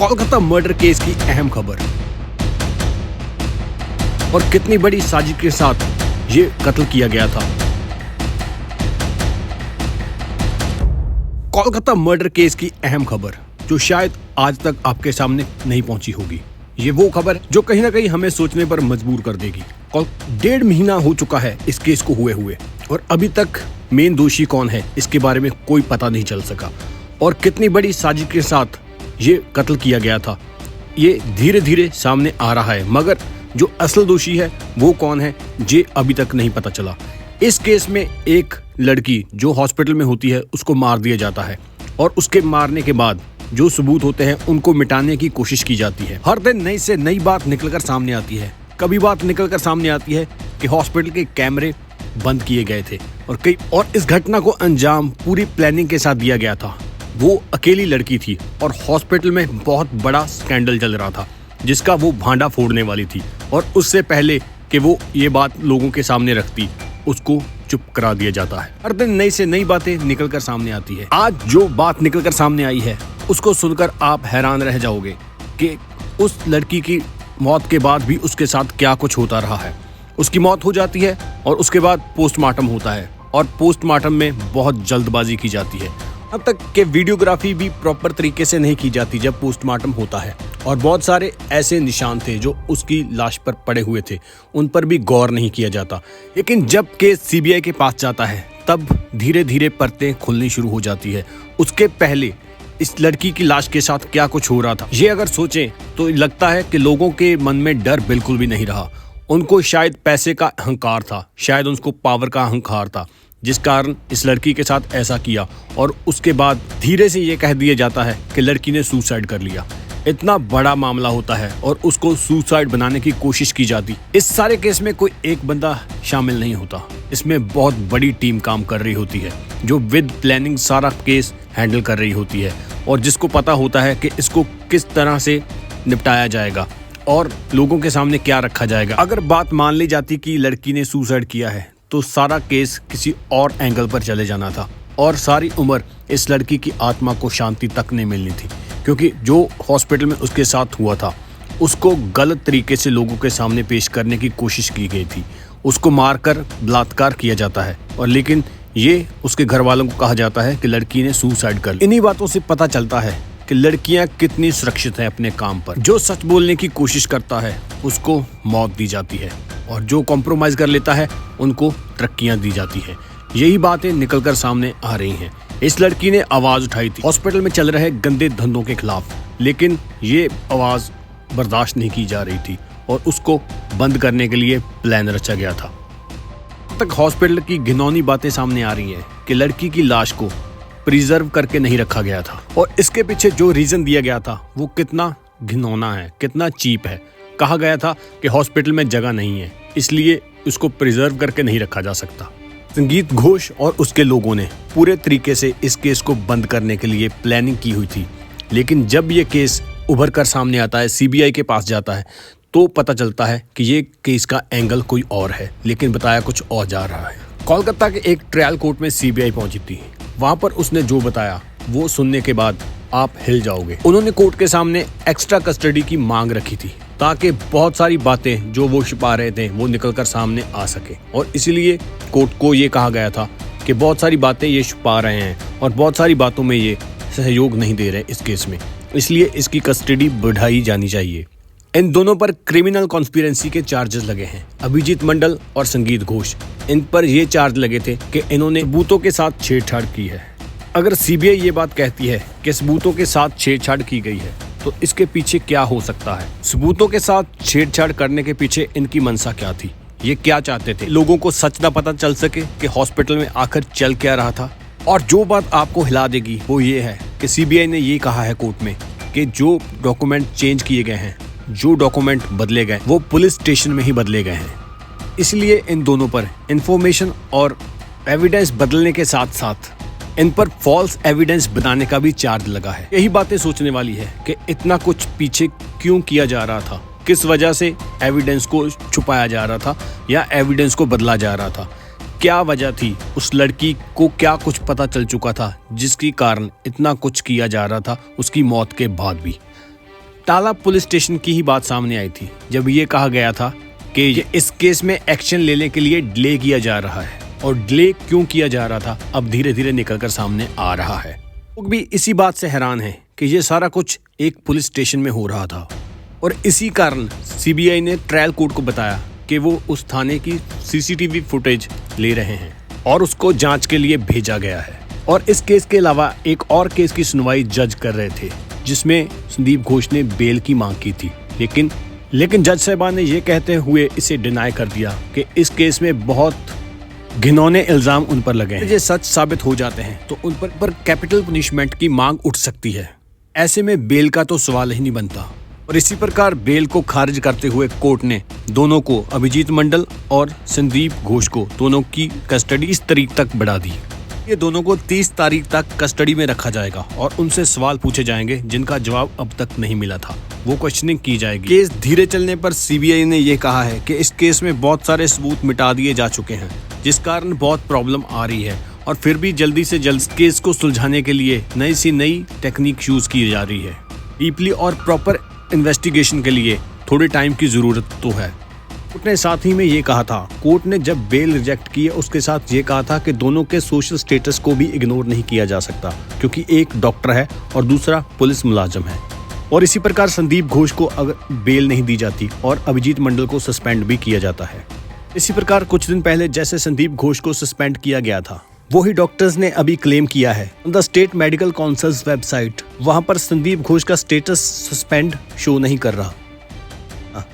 Kolkata murder case की अहम खबर और कितनी बड़ी साजिश के साथ ये कत्ल किया गया था। कोलकाता मर्डर केस की अहम खबर जो शायद आज तक आपके सामने नहीं पहुंची होगी। ये वो खबर जो कहीं ना कहीं हमें सोचने पर मजबूर कर देगी। 1.5 महीना हो चुका है इस केस को हुए और अभी तक मेन दोषी कौन है इसके बारे में कोई पता नहीं चल सका और कितनी बड़ी साजिश के साथ ये कत्ल किया गया था ये धीरे धीरे सामने आ रहा है, मगर जो असल दोषी है वो कौन है ये अभी तक नहीं पता चला। इस केस में एक लड़की जो हॉस्पिटल में होती है उसको मार दिया जाता है और उसके मारने के बाद जो सबूत होते हैं उनको मिटाने की कोशिश की जाती है। हर दिन नई से नई बात निकलकर सामने आती है। कभी बात निकलकर सामने आती है कि हॉस्पिटल के कैमरे बंद किए गए थे और इस घटना को अंजाम पूरी प्लानिंग के साथ दिया गया था। वो अकेली लड़की थी और हॉस्पिटल में बहुत बड़ा स्कैंडल चल रहा था जिसका वो भांडा फोड़ने वाली थी और उससे पहले कि वो ये बात लोगों के सामने रखती उसको चुप करा दिया जाता है। हर दिन नई से नई बातें निकलकर सामने आती है। आज जो बात निकलकर सामने आई है उसको सुनकर आप हैरान रह जाओगे कि उस लड़की की मौत के बाद भी उसके साथ क्या कुछ होता रहा है। उसकी मौत हो जाती है और उसके बाद पोस्टमार्टम होता है और पोस्टमार्टम में बहुत जल्दबाजी की जाती है। अब तक के वीडियोग्राफी भी प्रॉपर तरीके से नहीं की जाती जब पोस्टमार्टम होता है और बहुत सारे ऐसे निशान थे जो उसकी लाश पर पड़े हुए थे, उन पर भी गौर नहीं किया जाता। लेकिन जब केस सीबीआई के पास जाता है तब धीरे धीरे परतें खुलनी शुरू हो जाती है। उसके पहले इस लड़की की लाश के साथ क्या कुछ हो रहा था ये अगर सोचें तो लगता है कि लोगों के मन में डर बिल्कुल भी नहीं रहा। उनको शायद पैसे का अहंकार था, शायद उनको पावर का अहंकार था जिस कारण इस लड़की के साथ ऐसा किया और उसके बाद धीरे से ये कह दिया जाता है कि लड़की ने सुसाइड कर लिया। इतना बड़ा मामला होता है और उसको सुसाइड बनाने की कोशिश की जाती। इस सारे केस में कोई एक बंदा शामिल नहीं होता, इसमें बहुत बड़ी टीम काम कर रही होती है जो विद प्लानिंग सारा केस हैंडल कर रही होती है और जिसको पता होता है कि इसको किस तरह से निपटाया जाएगा और लोगों के सामने क्या रखा जाएगा। अगर बात मान ली जाती कि लड़की ने सुसाइड किया है तो सारा केस किसी और एंगल पर चले जाना था और सारी उम्र इस लड़की की आत्मा को शांति तक नहीं मिलनी थी, क्योंकि जो हॉस्पिटल में उसके साथ हुआ था उसको गलत तरीके से लोगों के सामने पेश करने की कोशिश की गई थी। उसको मारकर बलात्कार किया जाता है और लेकिन ये उसके घर वालों को कहा जाता है कि लड़की ने सुसाइड कर ली। इन्हीं बातों से पता चलता है कि लड़कियां कितनी सुरक्षित हैं अपने काम पर। जो सच बोलने की कोशिश करता है उसको मौत दी जाती है और जो कॉम्प्रोमाइज कर लेता है उनको तरक्कियां दी जाती है। यही बातें निकलकर सामने आ रही हैं। इस लड़की ने आवाज उठाई थी हॉस्पिटल में चल रहे गंदे धंधों के खिलाफ, लेकिन ये आवाज बर्दाश्त नहीं की जा रही थी और उसको बंद करने के लिए प्लान रचा गया था। तक हॉस्पिटल की घिनौनी बातें सामने आ रही हैं कि लड़की की लाश को प्रिजर्व करके नहीं रखा गया था और इसके पीछे जो रीजन दिया गया था वो कितना घिनौना है, कितना चीप है। कहा गया था कि हॉस्पिटल में जगह नहीं है इसलिए उसको प्रिजर्व करके नहीं रखा जा सकता। संगीत घोष और उसके लोगों ने पूरे तरीके से इस केस को बंद करने के लिए प्लानिंग की हुई थी, लेकिन जब ये केस उभर कर सामने आता है, सीबीआई के पास जाता है, तो पता चलता है कि ये केस का एंगल कोई और है, लेकिन बताया कुछ और जा रहा है। कोलकाता के एक ट्रायल कोर्ट में सीबीआई पहुंची थी। वहां पर उसने जो बताया वो सुनने के बाद आप हिल जाओगे। उन्होंने कोर्ट के सामने एक्स्ट्रा कस्टडी की मांग रखी थी ताकि बहुत सारी बातें जो वो छिपा रहे थे वो निकलकर सामने आ सके और इसीलिए कोर्ट को ये कहा गया था कि बहुत सारी बातें ये छुपा रहे हैं और बहुत सारी बातों में ये सहयोग नहीं दे रहे इस केस में, इसलिए इसकी कस्टडी बढ़ाई जानी चाहिए। इन दोनों पर क्रिमिनल कॉन्स्पिरेंसी के चार्जेस लगे हैं। अभिजीत मंडल और संगीत घोष, इन पर ये चार्ज लगे थे कि इन्होंने सबूतों के साथ छेड़छाड़ की है। अगर सीबीआई ये बात कहती है कि सबूतों के साथ छेड़छाड़ की गई है तो इसके पीछे क्या हो सकता है? सबूतों के साथ छेड़छाड़ करने के पीछे इनकी मंशा क्या थी? ये क्या चाहते थे? लोगों को सच ना पता चल सके कि हॉस्पिटल में आखिर चल क्या रहा था। और जो बात आपको हिला देगी वो ये है कि सीबीआई ने ये कहा है कोर्ट में कि जो डॉक्यूमेंट चेंज किए गए हैं, जो डॉक्यूमेंट बदले गए वो पुलिस स्टेशन में ही बदले गए हैं। इसलिए इन दोनों पर इंफॉर्मेशन और एविडेंस बदलने के साथ साथ इन पर फॉल्स एविडेंस बनाने का भी चार्ज लगा है। यही बातें सोचने वाली है कि इतना कुछ पीछे क्यों किया जा रहा था, किस वजह से एविडेंस को छुपाया जा रहा था या एविडेंस को बदला जा रहा था, क्या वजह थी, उस लड़की को क्या कुछ पता चल चुका था जिसके कारण इतना कुछ किया जा रहा था उसकी मौत के बाद भी। टाला पुलिस स्टेशन की ही बात सामने आई थी, जब ये कहा गया था कि इस केस में एक्शन लेने के लिए डिले किया जा रहा है। और डिले क्यों किया जा रहा था अब धीरे धीरे निकलकर सामने आ रहा है। लोग भी इसी बात से हैरान हैं कि ये सारा कुछ एक पुलिस स्टेशन में हो रहा था, और इसी कारण सीबीआई ने ट्रायल कोर्ट को बताया कि वो उस थाने की सीसीटीवी फुटेज ले रहे हैं और उसको जांच के लिए भेजा गया है। और इस केस के अलावा एक और केस की सुनवाई जज कर रहे थे, जिसमें संदीप घोष ने बेल की मांग की थी, लेकिन जज साहबान ने यह कहते हुए इसे डिनाई कर दिया कि इस केस में बहुत घिनौने इल्जाम उन पर लगे हैं। ये सच साबित हो जाते हैं तो उन पर कैपिटल पनिशमेंट की मांग उठ सकती है। ऐसे में बेल का तो सवाल ही नहीं बनता। और इसी प्रकार बेल को खारिज करते हुए कोर्ट ने दोनों को, अभिजीत मंडल और संदीप घोष को, दोनों की कस्टडी इस तारीख तक बढ़ा दी। ये दोनों को 30 तारीख तक कस्टडी में रखा जाएगा और उनसे सवाल पूछे जाएंगे जिनका जवाब अब तक नहीं मिला था। वो क्वेश्चनिंग की जाएगी। केस धीरे चलने पर सीबीआई ने ये कहा है कि इस केस में बहुत सारे सबूत मिटा दिए जा चुके हैं, जिस कारण बहुत प्रॉब्लम आ रही है। और फिर भी जल्दी से जल्द केस को सुलझाने के लिए नई सी नई टेक्निक यूज की जा रही है। डीपली और प्रॉपर इन्वेस्टिगेशन के लिए थोड़े टाइम की जरूरत तो है। कोर्ट ने साथ ही में ये कहा था, कोर्ट ने जब बेल रिजेक्ट की है उसके साथ ये कहा था कि दोनों के सोशल स्टेटस को भी इग्नोर नहीं किया जा सकता, क्योंकि एक डॉक्टर है और दूसरा पुलिस मुलाजिम है। और इसी प्रकार संदीप घोष को अगर बेल नहीं दी जाती और अभिजीत मंडल को सस्पेंड भी किया जाता है। इसी प्रकार कुछ दिन पहले जैसे संदीप घोष को सस्पेंड किया गया था, वही डॉक्टर्स ने अभी क्लेम किया है the state medical councils website, वहां पर संदीप घोष का स्टेटस सस्पेंड शो नहीं कर रहा।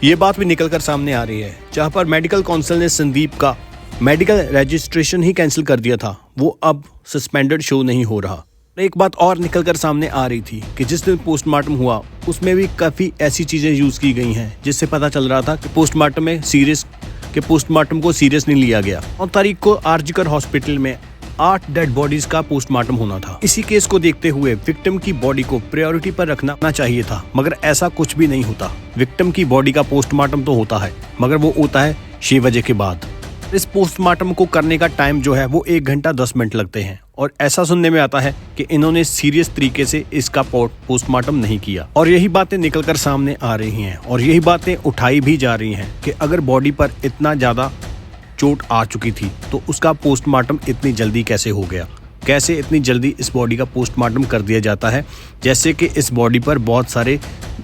ये बात भी निकलकर सामने आ रही है, जहां पर मेडिकल काउंसिल ने संदीप का मेडिकल रजिस्ट्रेशन ही कैंसिल कर दिया था, वो अब सस्पेंडेड शो नहीं हो रहा। एक बात और निकलकर सामने आ रही थी कि जिस दिन पोस्टमार्टम हुआ उसमें भी काफी ऐसी चीजें यूज की गई हैं जिससे पता चल रहा था कि पोस्टमार्टम को सीरियस नहीं लिया गया। 9 तारीख को आरजीकर हॉस्पिटल में 8 डेड बॉडीज का पोस्टमार्टम होना था। इसी केस को देखते हुए विक्टिम की बॉडी को प्रायोरिटी पर रखना चाहिए था, मगर ऐसा कुछ भी नहीं होता। विक्टिम की बॉडी का पोस्टमार्टम तो होता है, मगर वो होता है 6 बजे के बाद। इस पोस्टमार्टम को करने का टाइम जो है वो 1 घंटा 10 मिनट लगते हैं। और ऐसा सुनने में आता है कि इन्होंने सीरियस तरीके से इसका पोस्टमार्टम नहीं किया। और यही बातें निकलकर सामने आ रही हैं और यही बातें उठाई भी जा रही हैं कि अगर बॉडी पर इतना ज्यादा चोट आ चुकी थी तो उसका पोस्टमार्टम इतनी जल्दी कैसे हो गया, कैसे इतनी जल्दी इस बॉडी का पोस्टमार्टम कर दिया जाता है, जैसे कि इस बॉडी पर बहुत सारे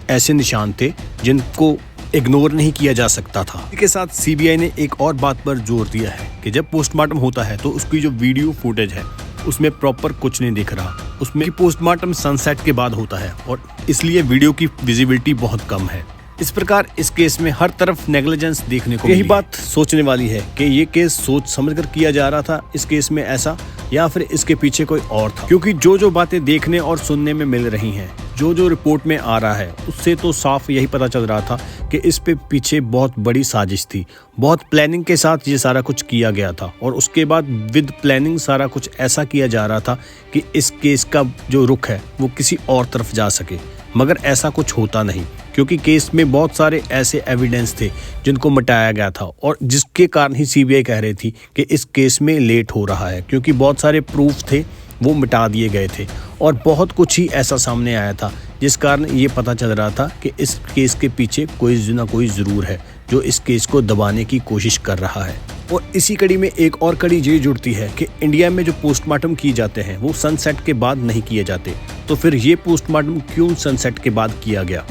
ऐसे निशान थे जिनको इग्नोर नहीं किया जा सकता था। इसके साथ सीबीआई ने एक और बात पर जोर दिया है कि जब पोस्टमार्टम होता है तो उसकी जो वीडियो फुटेज है उसमें प्रॉपर कुछ नहीं दिख रहा। उसमें पोस्टमार्टम सनसेट के बाद होता है और इसलिए वीडियो की विजिबिलिटी बहुत कम है। इस प्रकार इस केस में हर तरफ नेग्लिजेंस देखने को यही बात सोचने वाली है कि ये केस सोच समझकर किया जा रहा था इस केस में ऐसा, या फिर इसके पीछे कोई और था। क्योंकि जो बातें देखने और सुनने में मिल रही हैं, जो रिपोर्ट में आ रहा है, उससे तो साफ यही पता चल रहा था कि इस पे पीछे बहुत बड़ी साजिश थी। बहुत प्लानिंग के साथ ये सारा कुछ किया गया था और उसके बाद विद प्लानिंग सारा कुछ ऐसा किया जा रहा था कि इस केस का जो रुख है वो किसी और तरफ जा सके, मगर ऐसा कुछ होता नहीं, क्योंकि केस में बहुत सारे ऐसे एविडेंस थे जिनको मिटाया गया था और जिसके कारण ही सीबीआई कह रही थी कि इस केस में लेट हो रहा है, क्योंकि बहुत सारे प्रूफ थे वो मिटा दिए गए थे और बहुत कुछ ही ऐसा सामने आया था जिस कारण ये पता चल रहा था कि इस केस के पीछे कोई ना कोई ज़रूर है जो इस केस को दबाने की कोशिश कर रहा है। और इसी कड़ी में एक और कड़ी ये जुड़ती है कि इंडिया में जो पोस्टमार्टम किए जाते हैं वो सनसेट के बाद नहीं किए जाते, तो फिर ये पोस्टमार्टम क्यों सनसेट के बाद किया गया।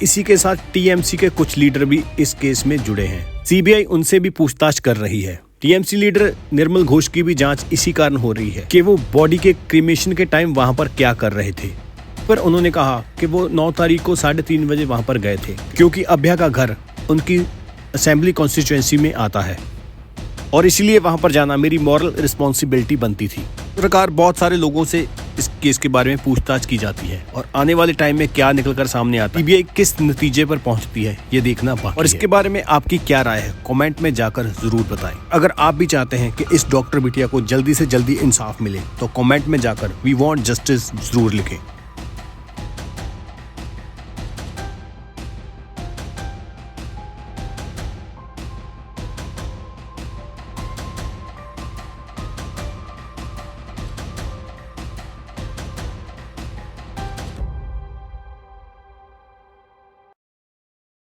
इसी के साथ टीएमसी के कुछ लीडर भी इस केस में जुड़े हैं। सीबीआई उनसे भी पूछताछ कर रही है। टीएमसी लीडर निर्मल घोष की भी जांच इसी कारण हो रही है कि वो बॉडी के क्रीमेशन के टाइम वहां पर क्या कर रहे थे। पर उन्होंने कहा कि वो 9 तारीख को 3:30 बजे वहां पर गए थे, क्योंकि अभ्या का घर उनकी असेंबली कॉन्स्टिट्यूएंसी में आता है और इसलिए वहां पर जाना मेरी मॉरल रिस्पॉन्सिबिलिटी बनती थी। इस प्रकार बहुत सारे लोगों से इस केस के बारे में पूछताछ की जाती है और आने वाले टाइम में क्या निकलकर सामने आता है, सीबीआई किस नतीजे पर पहुंचती है, ये देखना बाकी। और इसके बारे में आपकी क्या राय है, कमेंट में जाकर जरूर बताएं। अगर आप भी चाहते हैं कि इस डॉक्टर बिटिया को जल्दी से जल्दी इंसाफ मिले तो कमेंट में जाकर वी वांट जस्टिस जरूर लिखें।